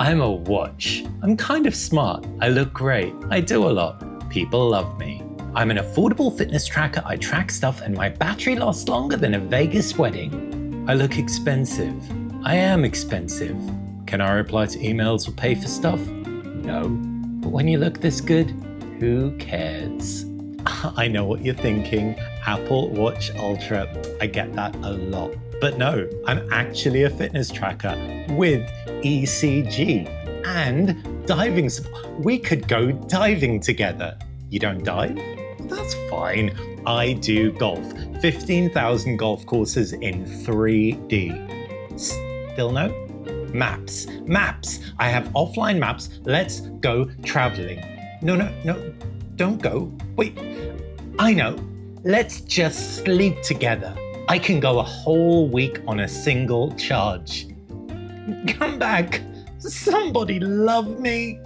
I'm a watch. I'm kind of smart. I look great. I do a lot. People love me. I'm an affordable fitness tracker. I track stuff and my battery lasts longer than a Vegas wedding. I look expensive. I am expensive. Can I reply to emails or pay for stuff? No. But when you look this good, who cares? I know what you're thinking. Apple Watch Ultra. I get that a lot. But no, I'm actually a fitness tracker with ECG and diving support. We could go diving together. You don't dive? That's fine. I do golf. 15,000 golf courses in 3D. Still no? Maps. I have offline maps. Let's go traveling. No, don't go. Wait, I know. Let's just sleep together. I can go a whole week on a single charge. Come back. Somebody love me.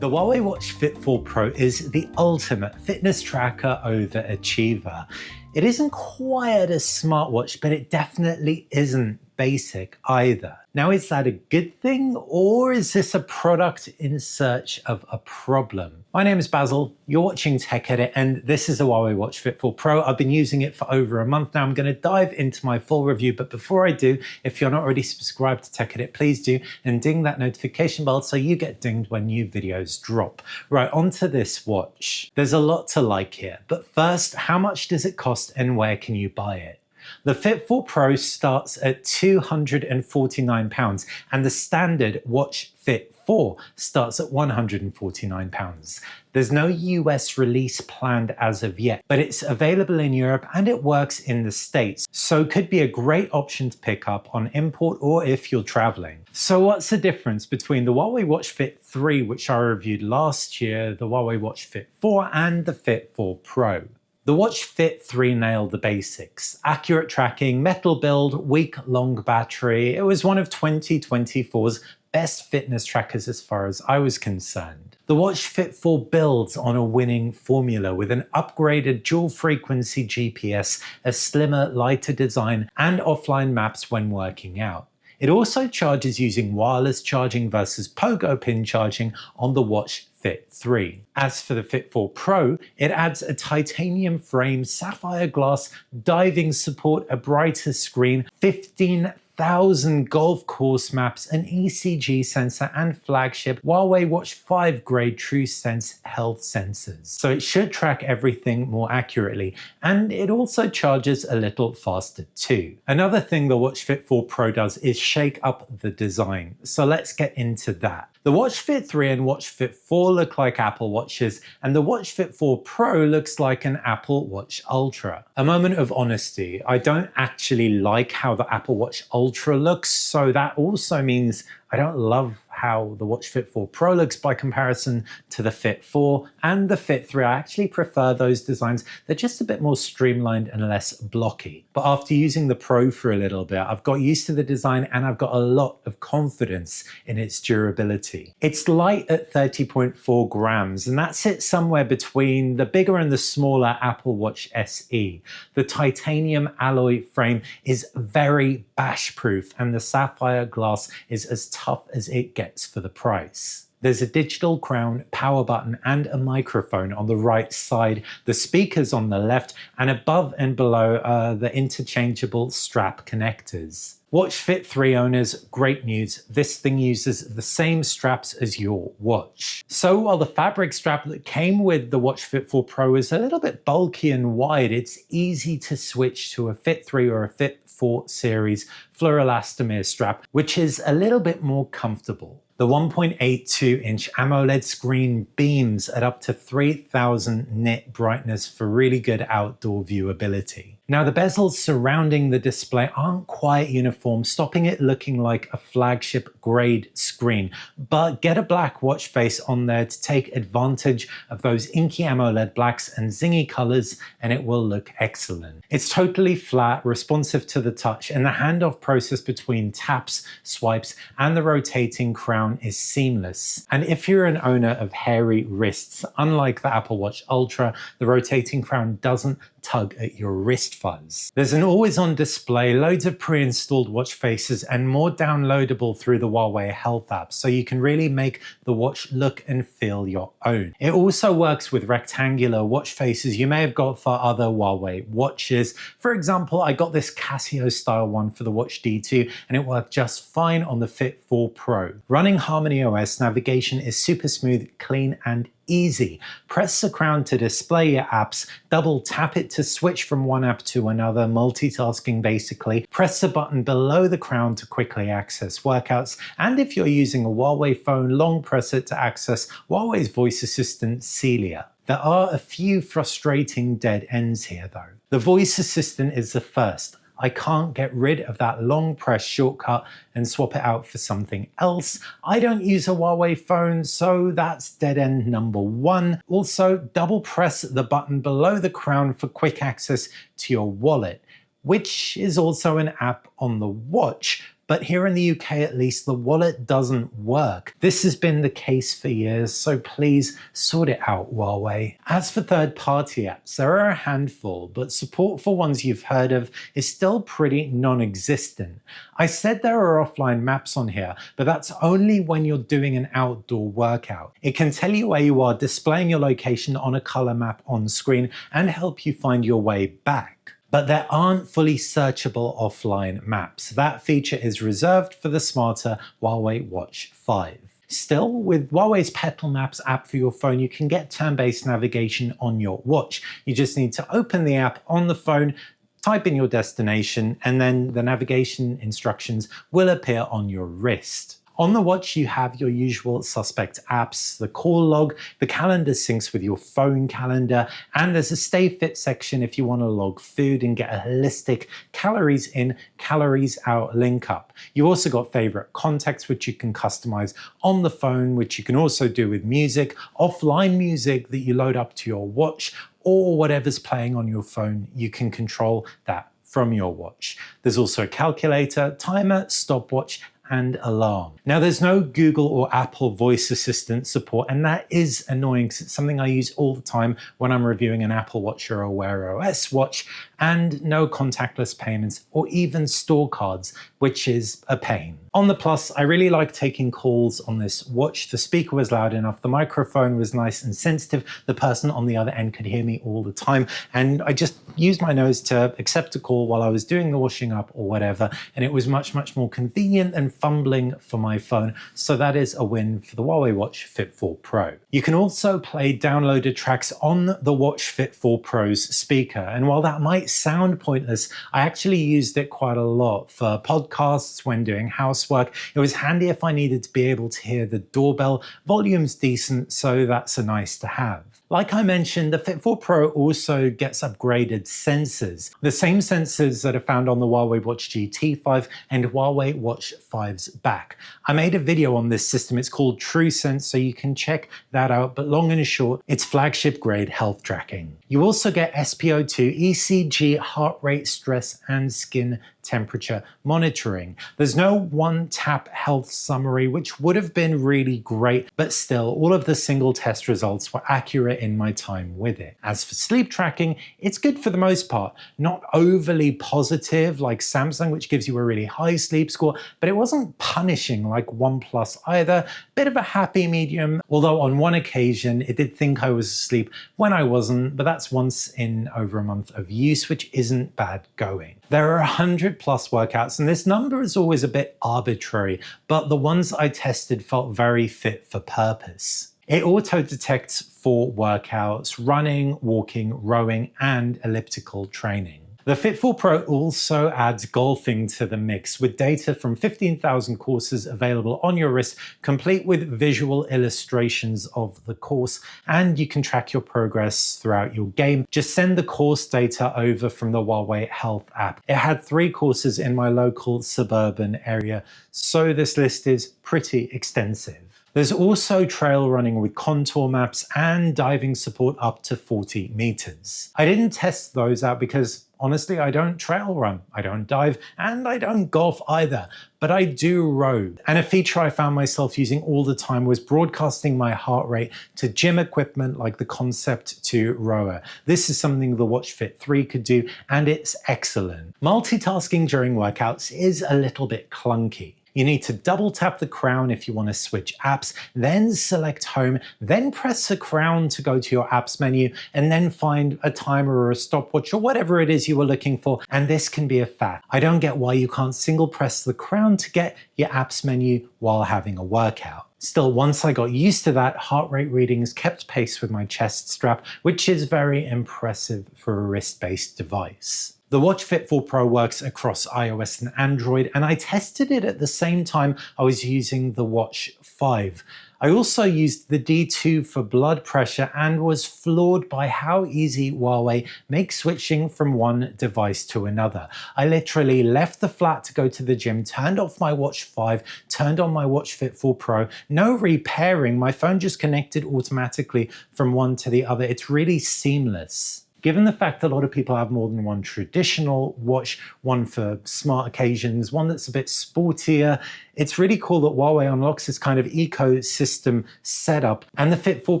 The Huawei Watch Fit 4 Pro is the ultimate fitness tracker overachiever. It isn't quite a smartwatch, but it definitely isn't basic either. Now, is that a good thing, or is this a product in search of a problem? My name is Basil, you're watching Tech Edit, and this is the Huawei Watch Fit 4 Pro. I've been using it for over a month now. I'm going to dive into my full review, but before I do, if you're not already subscribed to Tech Edit, please do, and ding that notification bell so you get dinged when new videos drop. Right, onto this watch. There's a lot to like here, but first, how much does it cost and where can you buy it? The Fit 4 Pro starts at £249 and the standard Watch Fit 4 starts at £149. There's no US release planned as of yet, but it's available in Europe and it works in the States, so could be a great option to pick up on import or if you're traveling. So what's the difference between the Huawei Watch Fit 3, which I reviewed last year, the Huawei Watch Fit 4 and the Fit 4 Pro? The Watch Fit 3 nailed the basics. Accurate tracking, metal build, week-long battery. It was one of 2024's best fitness trackers as far as I was concerned. The Watch Fit 4 builds on a winning formula with an upgraded dual-frequency GPS, a slimmer, lighter design, and offline maps when working out. It also charges using wireless charging versus pogo pin charging on the Watch Fit 3. As for the Fit 4 Pro, it adds a titanium frame, sapphire glass, diving support, a brighter screen, 15,000 golf course maps, an ECG sensor, and flagship Huawei Watch 5 grade TrueSense health sensors. So it should track everything more accurately, and it also charges a little faster too. Another thing the Watch Fit 4 Pro does is shake up the design, so let's get into that. The Watch Fit 3 and Watch Fit 4 look like Apple Watches, and the Watch Fit 4 Pro looks like an Apple Watch Ultra. A moment of honesty, I don't actually like how the Apple Watch Ultra looks, so that also means I don't love how the Watch Fit 4 Pro looks by comparison to the Fit 4 and the Fit 3. I actually prefer those designs. They're just a bit more streamlined and less blocky. But after using the Pro for a little bit, I've got used to the design and I've got a lot of confidence in its durability. It's light at 30.4 grams, and that sits somewhere between the bigger and the smaller Apple Watch SE. The titanium alloy frame is very bash-proof, and the sapphire glass is as tough as it gets for the price. There's a digital crown, power button, and a microphone on the right side, the speakers on the left, and above and below the interchangeable strap connectors. Watch Fit 3 owners, great news, this thing uses the same straps as your watch. So while the fabric strap that came with the Watch Fit 4 Pro is a little bit bulky and wide, it's easy to switch to a Fit 3 or a Fit 4 series fluoroelastomer strap, which is a little bit more comfortable. The 1.82-inch AMOLED screen beams at up to 3000 nit brightness for really good outdoor viewability. Now, the bezels surrounding the display aren't quite uniform, stopping it looking like a flagship grade screen, but get a black watch face on there to take advantage of those inky AMOLED blacks and zingy colors, and it will look excellent. It's totally flat, responsive to the touch, and the handoff process between taps, swipes, and the rotating crown is seamless. And if you're an owner of hairy wrists, unlike the Apple Watch Ultra, the rotating crown doesn't tug at your wrist fuzz. There's an always-on display, loads of pre-installed watch faces, and more downloadable through the Huawei Health app, so you can really make the watch look and feel your own. It also works with rectangular watch faces you may have got for other Huawei watches. For example, I got this Casio style one for the Watch D2 and it worked just fine on the Fit 4 Pro. Running Harmony OS navigation is super smooth, clean, and easy. Press the crown to display your apps, double tap it to switch from one app to another, multitasking basically. Press the button below the crown to quickly access workouts, and if you're using a Huawei phone, long press it to access Huawei's voice assistant Celia. There are a few frustrating dead ends here though. The voice assistant is the first. I can't get rid of that long press shortcut and swap it out for something else. I don't use a Huawei phone, so that's dead end number one. Also, double press the button below the crown for quick access to your wallet, which is also an app on the watch. But here in the UK at least, the wallet doesn't work. This has been the case for years, so please sort it out, Huawei. As for third-party apps, there are a handful, but support for ones you've heard of is still pretty non-existent. I said there are offline maps on here, but that's only when you're doing an outdoor workout. It can tell you where you are, displaying your location on a color map on screen, and help you find your way back. But there aren't fully searchable offline maps. That feature is reserved for the smarter Huawei Watch 5. Still, with Huawei's Petal Maps app for your phone, you can get turn-based navigation on your watch. You just need to open the app on the phone, type in your destination, and then the navigation instructions will appear on your wrist. On the watch, you have your usual suspect apps, the call log, the calendar syncs with your phone calendar, and there's a stay fit section if you want to log food and get a holistic calories in, calories out link up. You also got favorite contacts, which you can customize on the phone, which you can also do with music, offline music that you load up to your watch, or whatever's playing on your phone, you can control that from your watch. There's also a calculator, timer, stopwatch, and alarm. Now there's no Google or Apple voice assistant support, and that is annoying because it's something I use all the time when I'm reviewing an Apple Watch or a Wear OS watch, and no contactless payments or even store cards, which is a pain. On the plus, I really like taking calls on this watch. The speaker was loud enough, the microphone was nice and sensitive, the person on the other end could hear me all the time, and I just used my nose to accept a call while I was doing the washing up or whatever, and it was much more convenient than fumbling for my phone, so that is a win for the Huawei Watch Fit 4 Pro. You can also play downloaded tracks on the Watch Fit 4 Pro's speaker, and while that might sound pointless, I actually used it quite a lot for podcasts when doing housework. It was handy if I needed to be able to hear the doorbell. Volume's decent, so that's a nice to have. Like I mentioned, the Fit 4 Pro also gets upgraded sensors. The same sensors that are found on the Huawei Watch GT5 and Huawei Watch 5's back. I made a video on this system, it's called TrueSense, so you can check that out, but long and short, it's flagship grade health tracking. You also get SpO2, ECG, heart rate, stress, and skin temperature monitoring. There's no one-tap health summary, which would have been really great, but still, all of the single test results were accurate in my time with it. As for sleep tracking, it's good for the most part. Not overly positive like Samsung, which gives you a really high sleep score, but it wasn't punishing like OnePlus either. Bit of a happy medium, although on one occasion it did think I was asleep when I wasn't, but that's once in over a month of use, which isn't bad going. There are 100+ workouts, and this number is always a bit arbitrary, but the ones I tested felt very fit for purpose. It auto-detects 4 workouts: running, walking, rowing, and elliptical training. The Fit 4 Pro also adds golfing to the mix, with data from 15,000 courses available on your wrist, complete with visual illustrations of the course, and you can track your progress throughout your game. Just send the course data over from the Huawei Health app. It had 3 courses in my local suburban area, so this list is pretty extensive. There's also trail running with contour maps and diving support up to 40 meters. I didn't test those out because Honestly, I don't trail run, I don't dive, and I don't golf either, but I do row. And a feature I found myself using all the time was broadcasting my heart rate to gym equipment like the Concept 2 rower. This is something the Watch Fit 3 could do, and it's excellent. Multitasking during workouts is a little bit clunky. You need to double tap the crown if you want to switch apps, then select home, then press the crown to go to your apps menu, and then find a timer or a stopwatch or whatever it is you were looking for. And this can be a faff. I don't get why you can't single press the crown to get your apps menu while having a workout. Still, once I got used to that, heart rate readings kept pace with my chest strap, which is very impressive for a wrist-based device. The Watch Fit 4 Pro works across iOS and Android, and I tested it at the same time I was using the Watch 5. I also used the D2 for blood pressure and was floored by how easy Huawei makes switching from one device to another. I literally left the flat to go to the gym, turned off my Watch 5, turned on my Watch Fit 4 Pro, no repairing, my phone just connected automatically from one to the other. It's really seamless. Given the fact that a lot of people have more than one traditional watch, one for smart occasions, one that's a bit sportier, it's really cool that Huawei unlocks this kind of ecosystem setup. And the Fit 4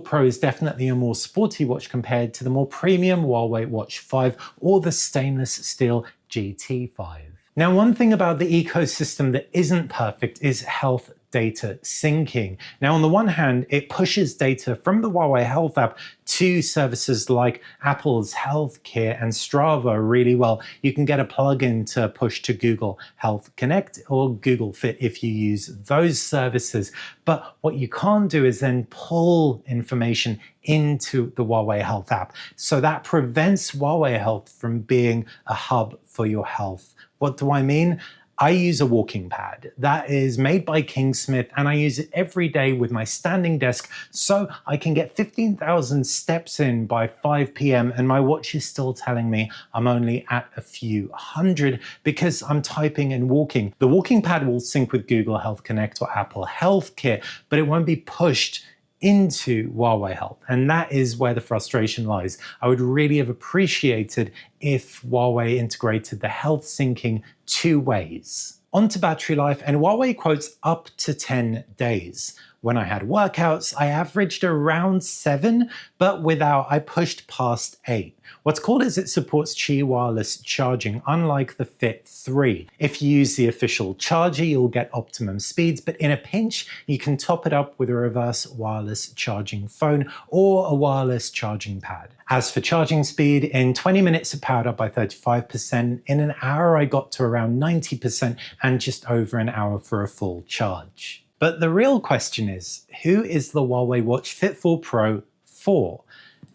Pro is definitely a more sporty watch compared to the more premium Huawei Watch 5 or the stainless steel GT5. Now, one thing about the ecosystem that isn't perfect is health data syncing. Now, on the one hand, it pushes data from the Huawei Health app to services like Apple's Healthcare and Strava really well. You can get a plugin to push to Google Health Connect or Google Fit if you use those services. But what you can't do is then pull information into the Huawei Health app. So that prevents Huawei Health from being a hub for your health. What do I mean? I use a walking pad that is made by Kingsmith, and I use it every day with my standing desk so I can get 15,000 steps in by 5 p.m. and my watch is still telling me I'm only at a few hundred because I'm typing and walking. The walking pad will sync with Google Health Connect or Apple Healthcare, but it won't be pushed into Huawei Health. And that is where the frustration lies. I would really have appreciated if Huawei integrated the health syncing 2 ways. On to battery life, and Huawei quotes up to 10 days. When I had workouts, I averaged around 7, but without, I pushed past 8. What's cool is it supports Qi wireless charging, unlike the Fit 3. If you use the official charger, you'll get optimum speeds, but in a pinch, you can top it up with a reverse wireless charging phone or a wireless charging pad. As for charging speed, in 20 minutes it powered up by 35%, in an hour I got to around 90%, and just over an hour for a full charge. But the real question is, who is the Huawei Watch Fit 4 Pro for?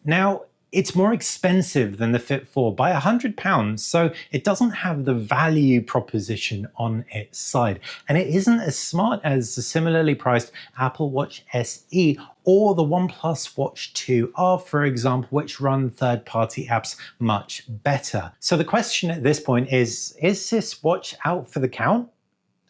Now, it's more expensive than the Fit 4 by £100, so it doesn't have the value proposition on its side. And it isn't as smart as the similarly priced Apple Watch SE or the OnePlus Watch 2R, for example, which run third-party apps much better. So the question at this point is this watch out for the count?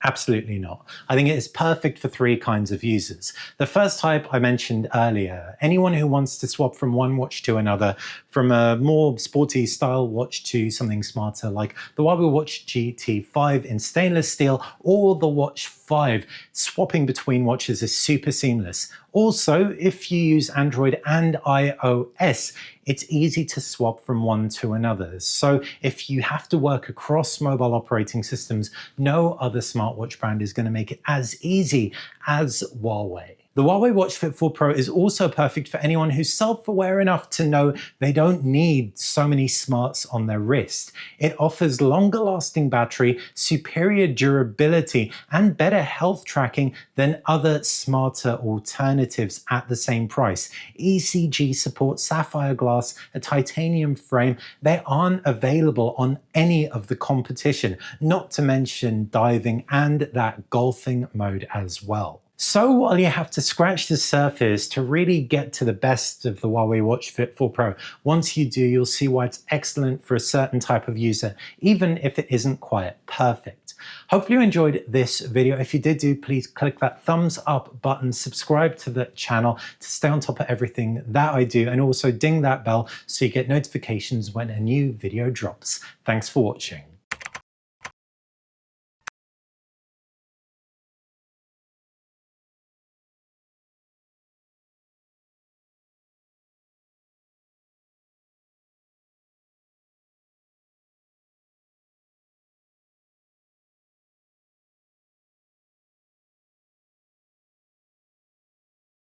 Absolutely not. I think it is perfect for 3 kinds of users. The first type I mentioned earlier, anyone who wants to swap from one watch to another, from a more sporty style watch to something smarter like the Huawei Watch GT5 in stainless steel or the Watch 5. Swapping between watches is super seamless. Also, if you use Android and iOS, it's easy to swap from one to another. So if you have to work across mobile operating systems, no other smartwatch brand is going to make it as easy as Huawei. The Huawei Watch Fit 4 Pro is also perfect for anyone who's self-aware enough to know they don't need so many smarts on their wrist. It offers longer-lasting battery, superior durability, and better health tracking than other smarter alternatives at the same price. ECG supports sapphire glass, a titanium frame. They aren't available on any of the competition, not to mention diving and that golfing mode as well. So while you have to scratch the surface to really get to the best of the Huawei Watch Fit 4 Pro, once you do, you'll see why it's excellent for a certain type of user, even if it isn't quite perfect. Hopefully you enjoyed this video. If you did, please click that thumbs up button, subscribe to the channel to stay on top of everything that I do, and also ding that bell so you get notifications when a new video drops. Thanks for watching.